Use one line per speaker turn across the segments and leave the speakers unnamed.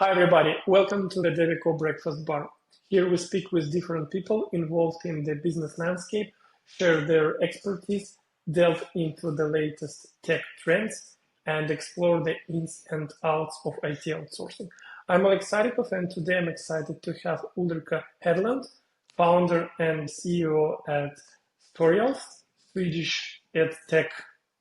Hi, everybody. Welcome to the Devico Breakfast Bar. Here we speak with different people involved in the business landscape, share their expertise, delve into the latest tech trends, and explore the ins and outs of IT outsourcing. I'm Oleg Sadikov, and today I'm excited to have Ulrika Hedlund, founder and CEO at Storyals, Swedish EdTech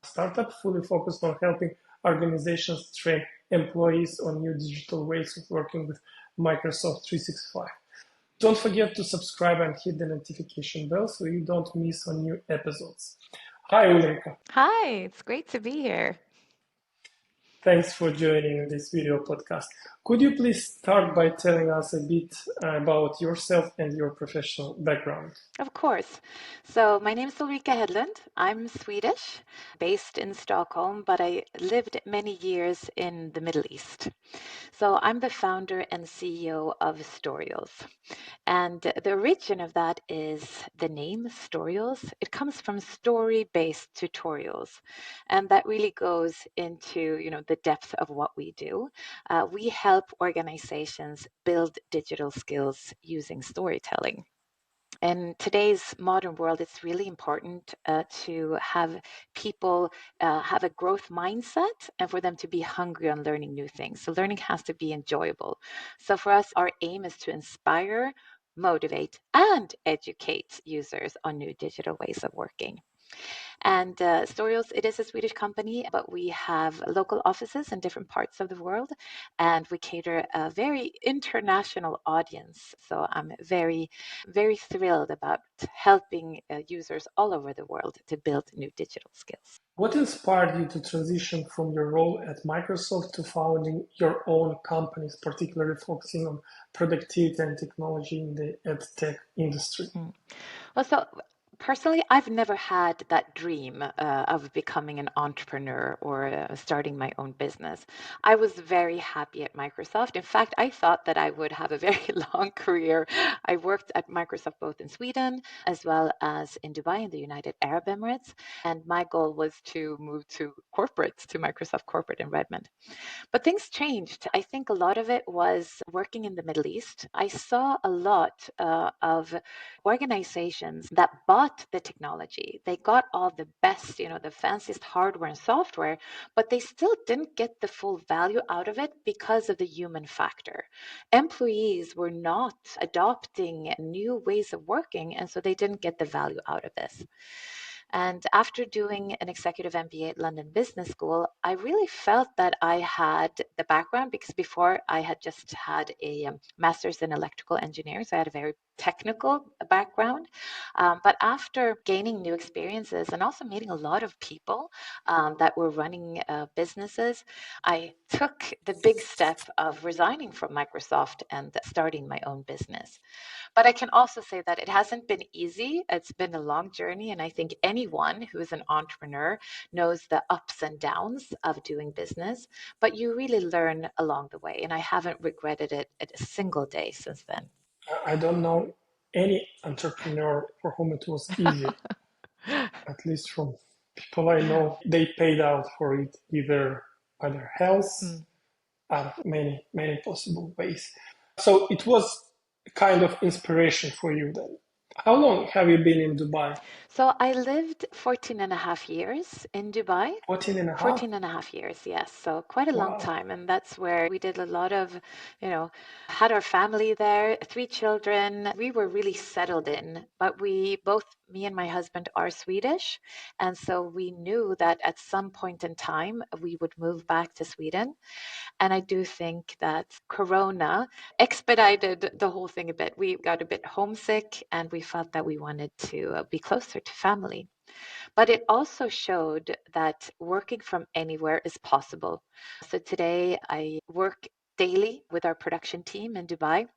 startup fully focused on helping organizations train employees on new digital ways of working with Microsoft 365. Don't forget to subscribe and hit the notification bell so you don't miss on new episodes. Hi, Ulrika.
Hi, it's great to be here.
Thanks for joining this video podcast. Could you please start by telling us a bit about yourself and your professional background?
Of course. So my name is Ulrika Hedlund. I'm Swedish, based in Stockholm, but I lived many years in the Middle East. So I'm the founder and CEO of Storyals. And the origin of that is the name Storyals. It comes from story-based tutorials. And that really goes into, the depth of what we do. We help organizations build digital skills using storytelling. In today's modern world, it's really important to have people have a growth mindset and for them to be hungry on learning new things. So learning has to be enjoyable. So for us, our aim is to inspire, motivate, and educate users on new digital ways of working. And Storyals, it is a Swedish company, but we have local offices in different parts of the world, and we cater a very international audience. So I'm very, very thrilled about helping users all over the world to build new digital skills.
What inspired you to transition from your role at Microsoft to founding your own companies, particularly focusing on productivity and technology in the EdTech industry?
Well, so personally, I've never had that dream of becoming an entrepreneur or starting my own business. I was very happy at Microsoft. In fact, I thought that I would have a very long career. I worked at Microsoft both in Sweden as well as in Dubai in the United Arab Emirates. And my goal was to move to corporate, to Microsoft corporate in Redmond. But things changed. I think a lot of it was working in the Middle East. I saw a lot of organizations that bought the technology. They got all the best, the fanciest hardware and software, but they still didn't get the full value out of it because of the human factor. Employees were not adopting new ways of working, and so they didn't get the value out of this. And after doing an executive MBA at London Business School, I really felt that I had the background because before I had just had a master's in electrical engineering, so I had a very technical background. But after gaining new experiences and also meeting a lot of people that were running businesses, I took the big step of resigning from Microsoft and starting my own business. But I can also say that it hasn't been easy. It's been a long journey. And I think anyone who is an entrepreneur knows the ups and downs of doing business, but you really learn along the way. And I haven't regretted it a single day since then.
I don't know any entrepreneur for whom it was easy, at least from people I know. They paid out for it either by their health, many possible ways. So it was kind of inspiration for you then. How long have you been in Dubai?
So I lived 14 and a half years in Dubai.
14 and a half?
14 and a half years, yes. So quite a long
Wow.
time. And that's where we did a lot of, had our family there, 3 children. We were really settled in, but me and my husband are Swedish. And so we knew that at some point in time, we would move back to Sweden. And I do think that Corona expedited the whole thing a bit. We got a bit homesick and we felt that we wanted to be closer to family. But it also showed that working from anywhere is possible. So today I work daily with our production team in Dubai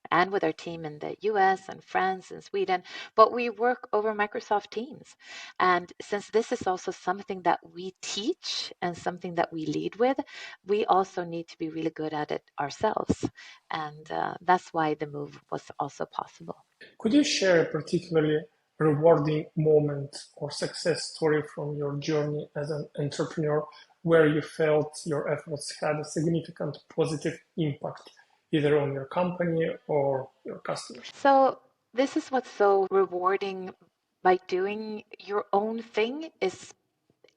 and with our team in the US and France and Sweden, but we work over Microsoft Teams. And since this is also something that we teach and something that we lead with, we also need to be really good at it ourselves. And that's why the move was also possible.
Could you share a particularly rewarding moment or success story from your journey as an entrepreneur where you felt your efforts had a significant positive impact, either on your company or your customers?
So this is what's so rewarding by doing your own thing is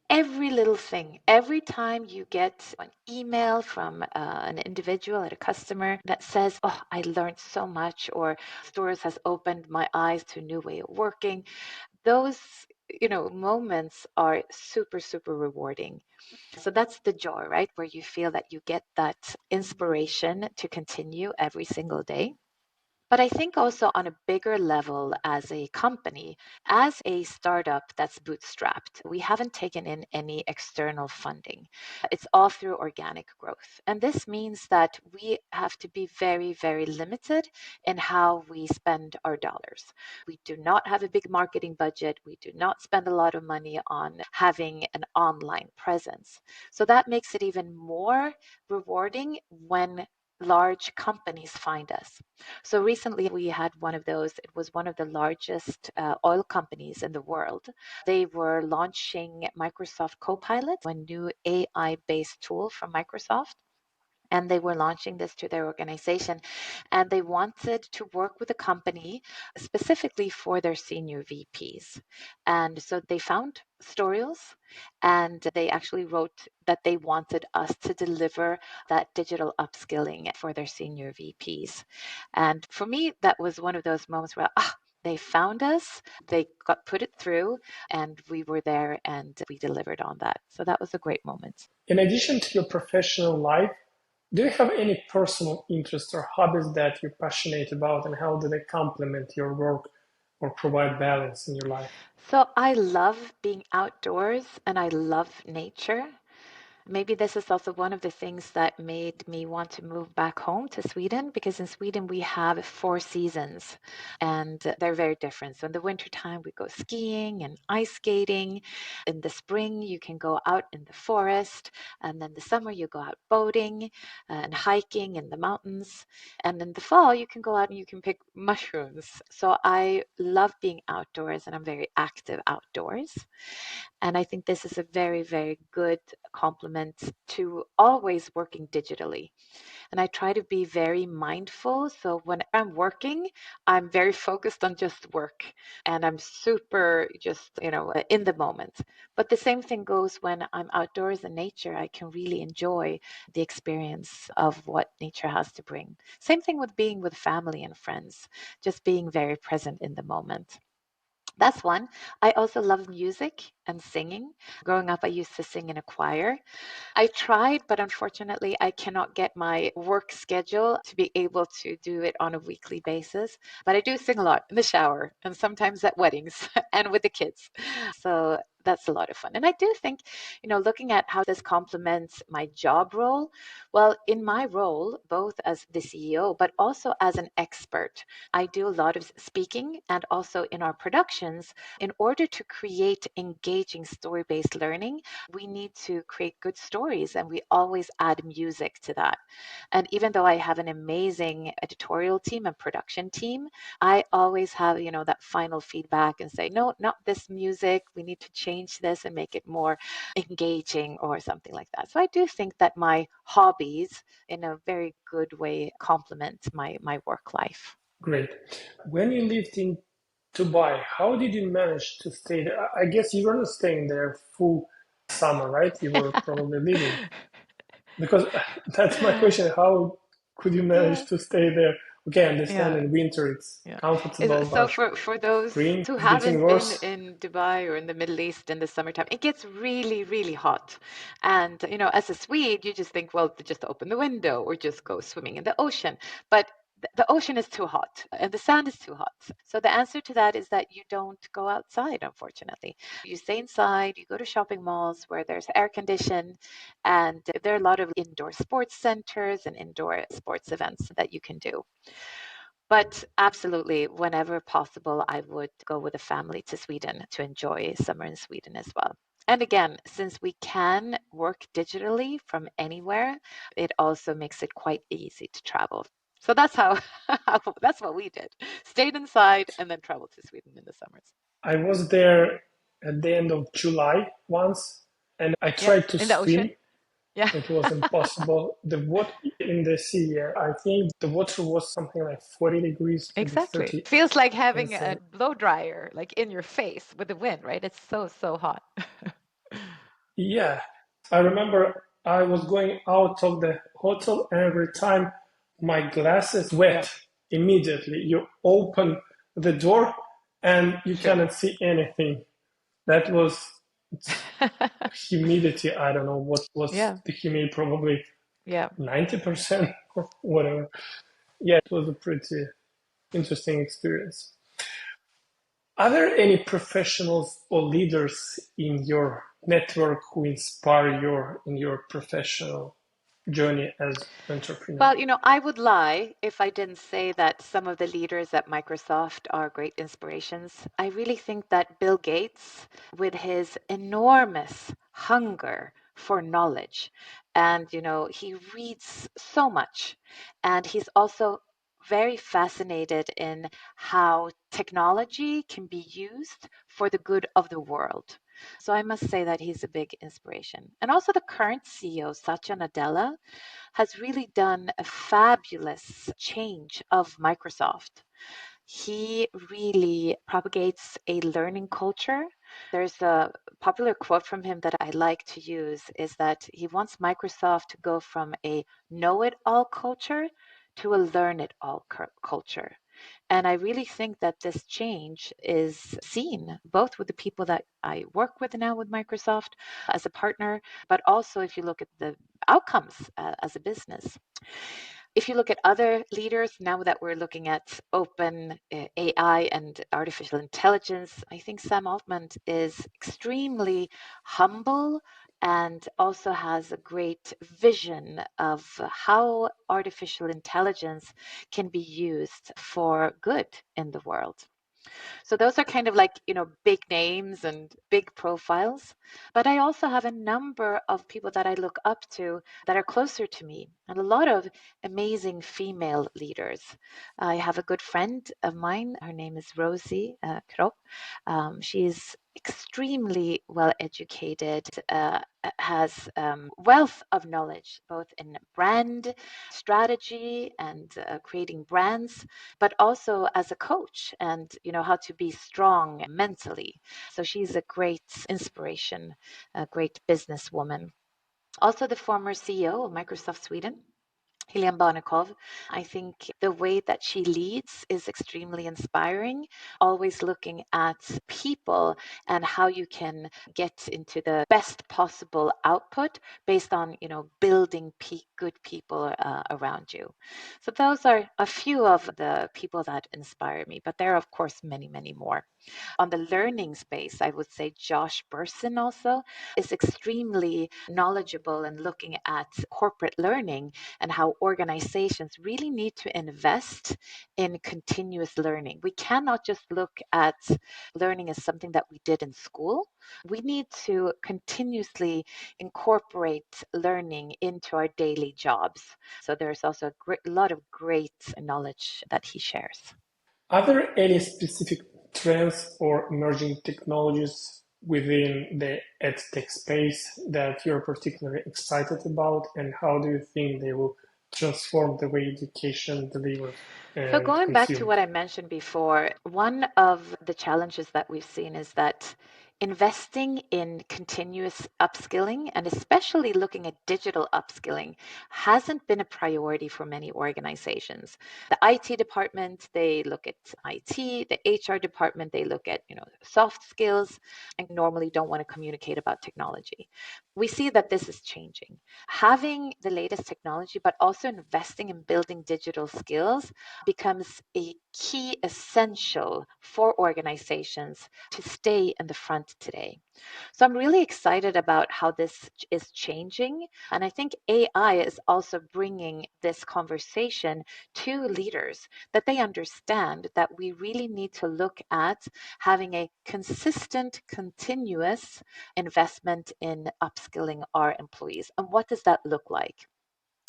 every little thing. Every time you get an email from an individual or a customer that says, "Oh, I learned so much," or "Stories has opened my eyes to a new way of working," those moments are super, super rewarding. So that's the joy, right? Where you feel that you get that inspiration to continue every single day. But I think also on a bigger level as a company, as a startup that's bootstrapped, we haven't taken in any external funding. It's all through organic growth. And this means that we have to be very, very limited in how we spend our dollars. We do not have a big marketing budget. We do not spend a lot of money on having an online presence. So that makes it even more rewarding when large companies find us. So recently we had one of those. It was one of the largest oil companies in the world. They were launching Microsoft Copilot, a new AI-based tool from Microsoft. And they were launching this to their organization. And they wanted to work with a company specifically for their senior VPs. And so they found Storyals, and they actually wrote that they wanted us to deliver that digital upskilling for their senior VPs. And for me, that was one of those moments where, they found us, they got put it through, and we were there and we delivered on that. So that was a great moment.
In addition to your professional life, do you have any personal interests or hobbies that you're passionate about, and how do they complement your work or provide balance in your life?
So I love being outdoors and I love nature. Maybe this is also one of the things that made me want to move back home to Sweden, because in Sweden we have 4 seasons and they're very different. So in the wintertime we go skiing and ice skating. In the spring you can go out in the forest, and then the summer you go out boating and hiking in the mountains. And in the fall you can go out and you can pick mushrooms. So I love being outdoors and I'm very active outdoors. And I think this is a very, very good complement to always working digitally. And I try to be very mindful. So when I'm working, I'm very focused on just work and I'm super just, in the moment. But the same thing goes when I'm outdoors in nature. I can really enjoy the experience of what nature has to bring. Same thing with being with family and friends, just being very present in the moment. That's one. I also love music and singing. Growing up, I used to sing in a choir. I tried, but unfortunately, I cannot get my work schedule to be able to do it on a weekly basis. But I do sing a lot in the shower and sometimes at weddings and with the kids. So that's a lot of fun. And I do think, looking at how this complements my job role, well, in my role, both as the CEO, but also as an expert, I do a lot of speaking and also in our productions. In order to create engaging story based learning, we need to create good stories and we always add music to that. And even though I have an amazing editorial team and production team, I always have, that final feedback and say, no, not this music. We need to change this and make it more engaging or something like that. So I do think that my hobbies in a very good way complement my work life.
Great. When you lived in Dubai, how did you manage to stay there? I guess you were not staying there full summer, right? You were probably living. Because that's my question. How could you manage
Yeah.
to stay there? Okay, I understand
Yeah.
in winter it's
Yeah.
comfortable,
So
but
for those
spring
who
is getting
haven't been
worse.
in Dubai or in the Middle East in the summertime, it gets really, really hot. And as a Swede, you just think, well, just open the window or just go swimming in the ocean. But the ocean is too hot and the sand is too hot. So the answer to that is that you don't go outside, unfortunately. You stay inside, you go to shopping malls where there's air condition, and there are a lot of indoor sports centers and indoor sports events that you can do. But absolutely, whenever possible, I would go with a family to Sweden to enjoy summer in Sweden as well. And again, since we can work digitally from anywhere, it also makes it quite easy to travel. So that's how, that's what we did. Stayed inside and then traveled to Sweden in the summers.
I was there at the end of July once, and I
Yeah,
tried to
in the
swim.
ocean. Yeah.
It was impossible. The water in the sea, I think the water was something like 40 degrees, maybe
Exactly.
30.
Feels like having a
Insane.
blow dryer like in your face with the wind, right? It's so hot.
Yeah, I remember I was going out of the hotel, and every time my glasses
Yeah,
wet immediately. You open the door and you
sure.
cannot see anything. That was humidity. I don't know what was
Yeah,
the humidity, probably
yeah.
90% or whatever. Yeah, it was a pretty interesting experience. Are there any professionals or leaders in your network who inspire you in your professional journey as entrepreneur?
Well, I would lie if I didn't say that some of the leaders at Microsoft are great inspirations. I really think that Bill Gates, with his enormous hunger for knowledge, and, he reads so much, and he's also very fascinated in how technology can be used for the good of the world. So I must say that he's a big inspiration. And also the current CEO, Satya Nadella, has really done a fabulous change of Microsoft. He really propagates a learning culture. There's a popular quote from him that I like to use is that he wants Microsoft to go from a know-it-all culture to a learn-it-all culture. And I really think that this change is seen both with the people that I work with now with Microsoft as a partner, but also if you look at the outcomes as a business. If you look at other leaders, now that we're looking at open AI and artificial intelligence, I think Sam Altman is extremely humble and also has a great vision of how artificial intelligence can be used for good in the world. So those are kind of like, big names and big profiles. But I also have a number of people that I look up to that are closer to me, and a lot of amazing female leaders. I have a good friend of mine. Her name is Rosie Kropp. She's extremely well educated, has wealth of knowledge, both in brand strategy and creating brands, but also as a coach and how to be strong mentally. So she's a great inspiration, a great businesswoman. Also the former CEO of Microsoft Sweden, Helene Barnekow. I think the way that she leads is extremely inspiring, always looking at people and how you can get into the best possible output based on, building good people around you. So those are a few of the people that inspire me, but there are, of course, many, many more. On the learning space, I would say Josh Bersin also is extremely knowledgeable in looking at corporate learning and how organizations really need to invest in continuous learning. We cannot just look at learning as something that we did in school. We need to continuously incorporate learning into our daily jobs. So there's also a lot of great knowledge that he shares.
Are there any specific trends or emerging technologies within the EdTech space that you're particularly excited about, and how do you think they will transform the way education delivers
So
and
going back to
consumed?
what I mentioned before, one of the challenges that we've seen is that investing in continuous upskilling and especially looking at digital upskilling hasn't been a priority for many organizations. The IT department, they look at IT, the HR department, they look at, soft skills and normally don't want to communicate about technology. We see that this is changing. Having the latest technology, but also investing in building digital skills becomes a key essential for organizations to stay in the front today. So I'm really excited about how this is changing. And I think AI is also bringing this conversation to leaders that they understand that we really need to look at having a consistent, continuous investment in upskilling our employees. And what does that look like?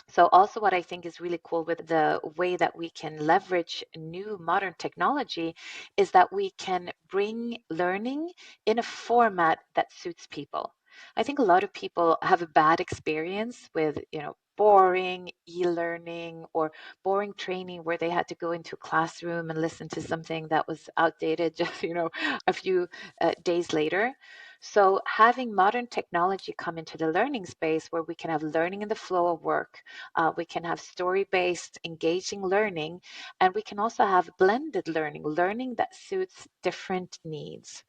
So also what I think is really cool with the way that we can leverage new modern technology is that we can bring learning in a format that suits people. I think a lot of people have a bad experience with, boring e-learning or boring training where they had to go into a classroom and listen to something that was outdated just, a few days later. So having modern technology come into the learning space where we can have learning in the flow of work, we can have story-based engaging learning, and we can also have blended learning that suits different needs.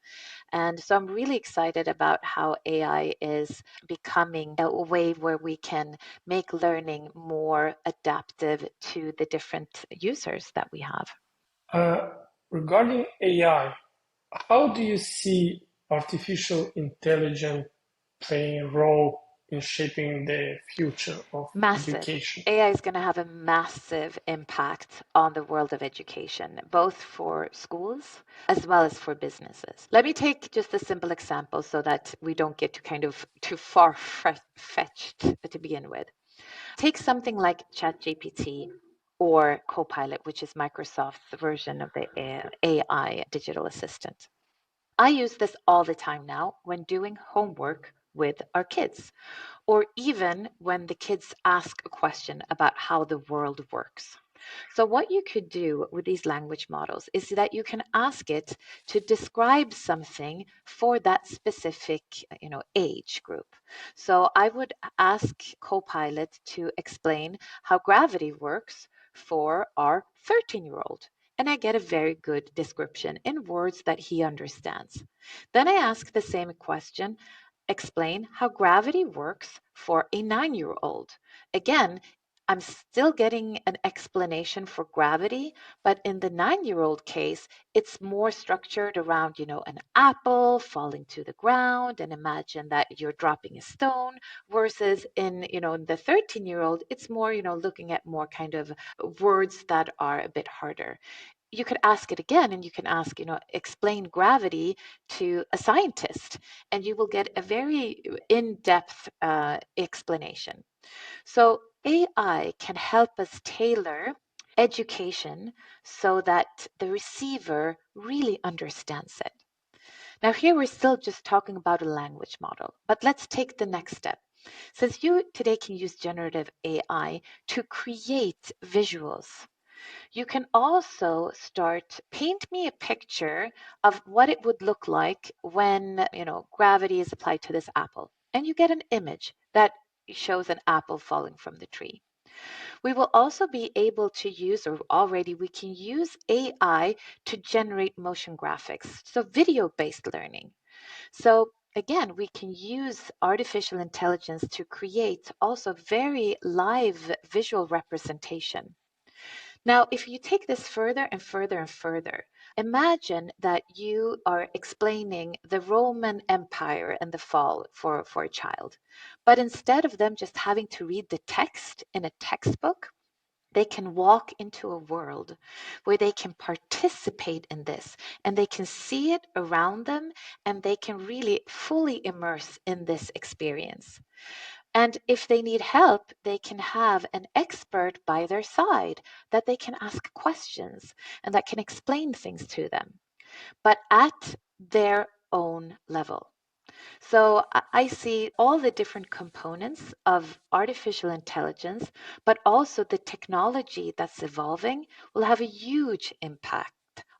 And so I'm really excited about how AI is becoming a way where we can make learning more adaptive to the different users that we have.
Regarding AI, how do you see artificial intelligence playing a role in shaping the future of
Massive.
education?
AI is going to have a massive impact on the world of education, both for schools as well as for businesses. Let me take just a simple example so that we don't get to kind of too far-fetched to begin with. Take something like ChatGPT or Copilot, which is Microsoft's version of the AI digital assistant. I use this all the time now when doing homework with our kids, or even when the kids ask a question about how the world works. So what you could do with these language models is that you can ask it to describe something for that specific, age group. So I would ask Copilot to explain how gravity works for our 13-year-old. And I get a very good description in words that he understands. Then I ask the same question, explain how gravity works for a 9-year-old. Again, I'm still getting an explanation for gravity, but in the 9-year-old case, it's more structured around, an apple falling to the ground and imagine that you're dropping a stone versus in the 13-year-old, it's more, looking at more kind of words that are a bit harder. You could ask it again and you can ask, explain gravity to a scientist, and you will get a very in-depth explanation. So AI can help us tailor education so that the receiver really understands it. Now, here we're still just talking about a language model, but let's take the next step. Since you today can use generative AI to create visuals, you can also start paint me a picture of what it would look like when, gravity is applied to this apple. And you get an image that shows an apple falling from the tree. We will also be able to use, or already we can use AI to generate motion graphics, so video-based learning. So again, we can use artificial intelligence to create also very live visual representation. Now, if you take this further and further and further, imagine that you are explaining the Roman Empire and the fall for a child. But instead of them just having to read the text in a textbook, they can walk into a world where they can participate in this and they can see it around them and they can really fully immerse in this experience. And if they need help, they can have an expert by their side that they can ask questions and that can explain things to them, but at their own level. So I see all the different components of artificial intelligence, but also the technology that's evolving will have a huge impact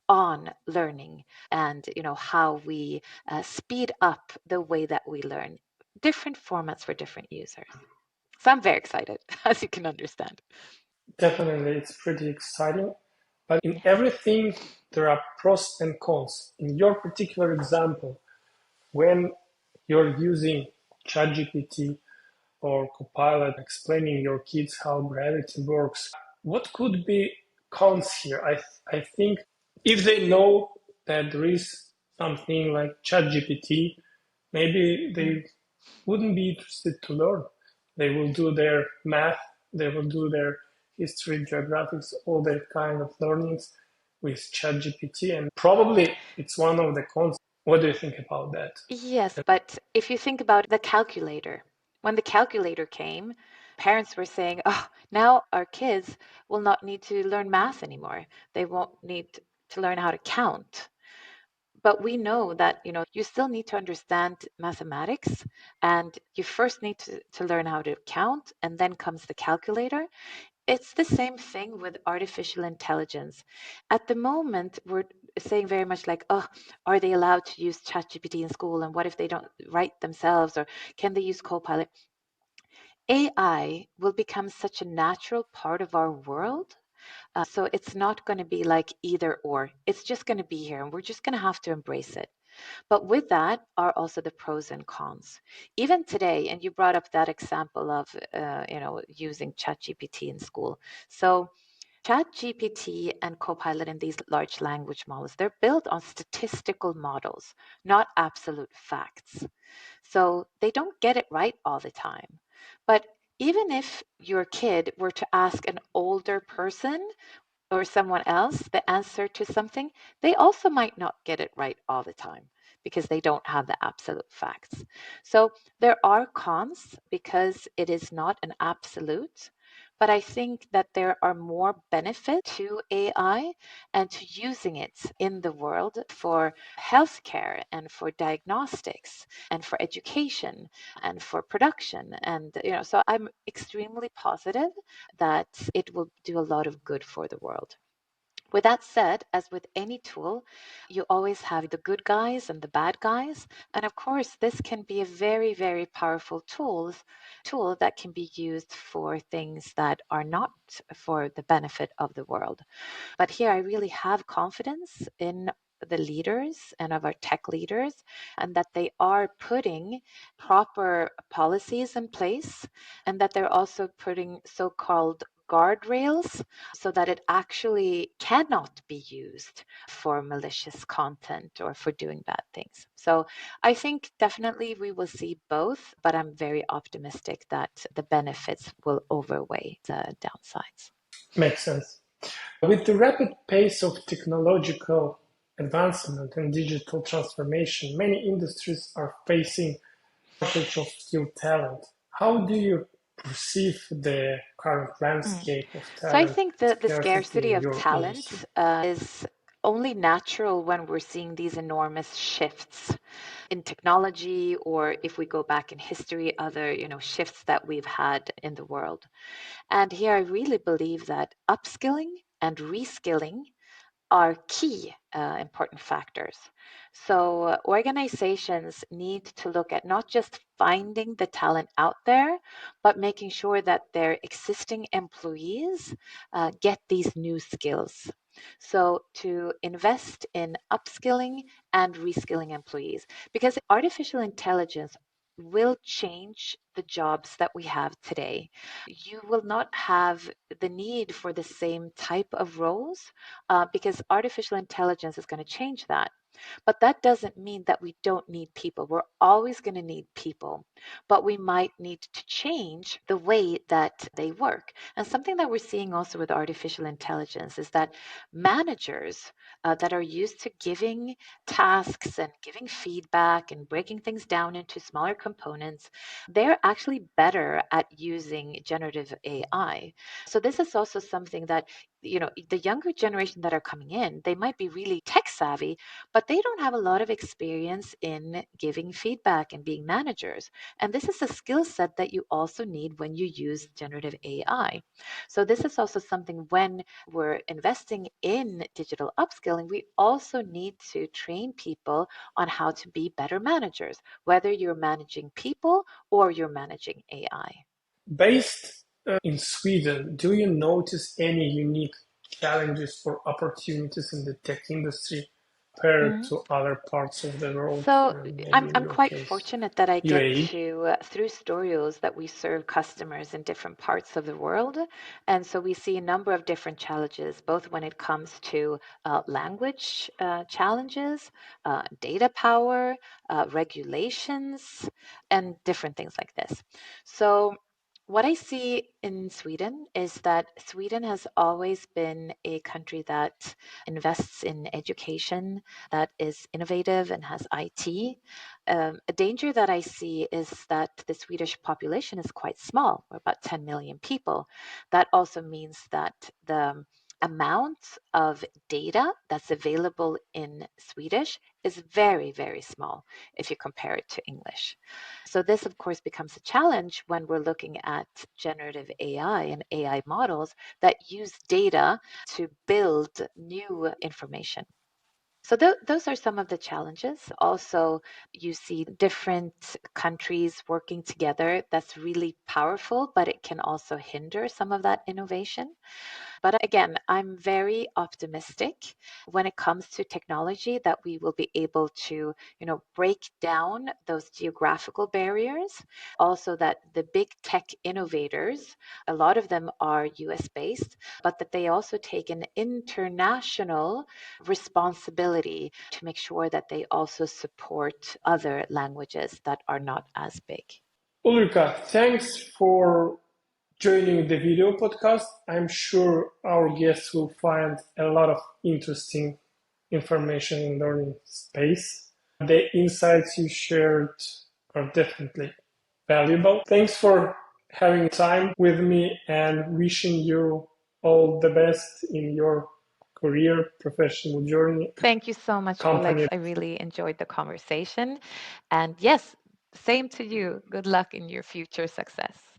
on learning and how we speed up the way that we learn, different formats for different users. So I'm very excited, as you can understand.
Definitely, it's pretty exciting. But in
Yes.
everything, there are pros and cons. In your particular example, when you're using ChatGPT or Copilot explaining your kids how gravity works, what could be cons here? I think if they know that there is something like ChatGPT, maybe
Mm.
they wouldn't be interested to learn. They will do their math, they will do their history, geographics, all that kind of learnings with ChatGPT, and probably it's one of the cons. What do you think about that?
Yes, but if you think about the calculator, when the calculator came, parents were saying, oh, now our kids will not need to learn math anymore. They won't need to learn how to count. But we know that, you still need to understand mathematics, and you first need to learn how to count, and then comes the calculator. It's the same thing with artificial intelligence. At the moment, we're saying very much like, oh, are they allowed to use ChatGPT in school? And what if they don't write themselves? Or can they use Copilot? AI will become such a natural part of our world. So it's not going to be like either or. It's just going to be here, and we're just going to have to embrace it. But with that are also the pros and cons. Even today, and you brought up that example of using ChatGPT in school. So ChatGPT and Copilot and these large language models, they're built on statistical models, not absolute facts. So they don't get it right all the time. But even if your kid were to ask an older person or someone else the answer to something, they also might not get it right all the time because they don't have the absolute facts. So there are cons because it is not an absolute, but I think that there are more benefits to AI and to using it in the world for healthcare and for diagnostics and for education and for production. And so I'm extremely positive that it will do a lot of good for the world. With that said, as with any tool, you always have the good guys and the bad guys. And of course, this can be a very, very powerful tool that can be used for things that are not for the benefit of the world. But here I really have confidence in the leaders and of our tech leaders, and that they are putting proper policies in place, and that they're also putting so-called guardrails so that it actually cannot be used for malicious content or for doing bad things. So I think definitely we will see both, but I'm very optimistic that the benefits will outweigh the downsides.
Makes sense. With the rapid pace of technological advancement and digital transformation, many industries are facing shortage of skilled talent. How do you perceive the current landscape of
So I
talent
think that the
scarcity
scarcity
in
of
your industry?
talent is only natural when we're seeing these enormous shifts in technology, or if we go back in history, other shifts that we've had in the world. And here I really believe that upskilling and reskilling are key important factors. So organizations need to look at not just finding the talent out there, but making sure that their existing employees get these new skills. So to invest in upskilling and reskilling employees, because artificial intelligence will change the jobs that we have today. You will not have the need for the same type of roles because artificial intelligence is going to change that. But that doesn't mean that we don't need people. We're always going to need people, but we might need to change the way that they work. And something that we're seeing also with artificial intelligence is that managers that are used to giving tasks and giving feedback and breaking things down into smaller components, they're actually better at using generative AI. So this is also something that the younger generation that are coming in, they might be really tech savvy, but they don't have a lot of experience in giving feedback and being managers. And this is a skill set that you also need when you use generative AI. So this is also something when we're investing in digital upskilling, we also need to train people on how to be better managers, whether you're managing people or you're managing AI.
Based in Sweden, do you notice any unique challenges or opportunities in the tech industry compared
Mhm.
to other parts of the world,
So
maybe in
I'm
your
quite
case,
fortunate that I get
UAE?
to, through Storyals, that we serve customers in different parts of the world. And so we see a number of different challenges, both when it comes to language challenges, data power, regulations, and different things like this. So what I see in Sweden is that Sweden has always been a country that invests in education, that is innovative and has IT. A danger that I see is that the Swedish population is quite small. We're about 10 million people. That also means that the amount of data that's available in Swedish is very, very small if you compare it to English. So this, of course, becomes a challenge when we're looking at generative AI and AI models that use data to build new information. So those are some of the challenges. Also, you see different countries working together. That's really powerful, but it can also hinder some of that innovation. But again, I'm very optimistic when it comes to technology that we will be able to, break down those geographical barriers. Also that the big tech innovators, a lot of them are US based, but that they also take an international responsibility to make sure that they also support other languages that are not as big.
Ulrika, thanks for joining the video podcast. I'm sure our guests will find a lot of interesting information in learning space. The insights you shared are definitely valuable. Thanks for having time with me and wishing you all the best in your career, professional journey.
Thank you so much, Oleg. I really enjoyed the conversation. And yes, same to you. Good luck in your future success.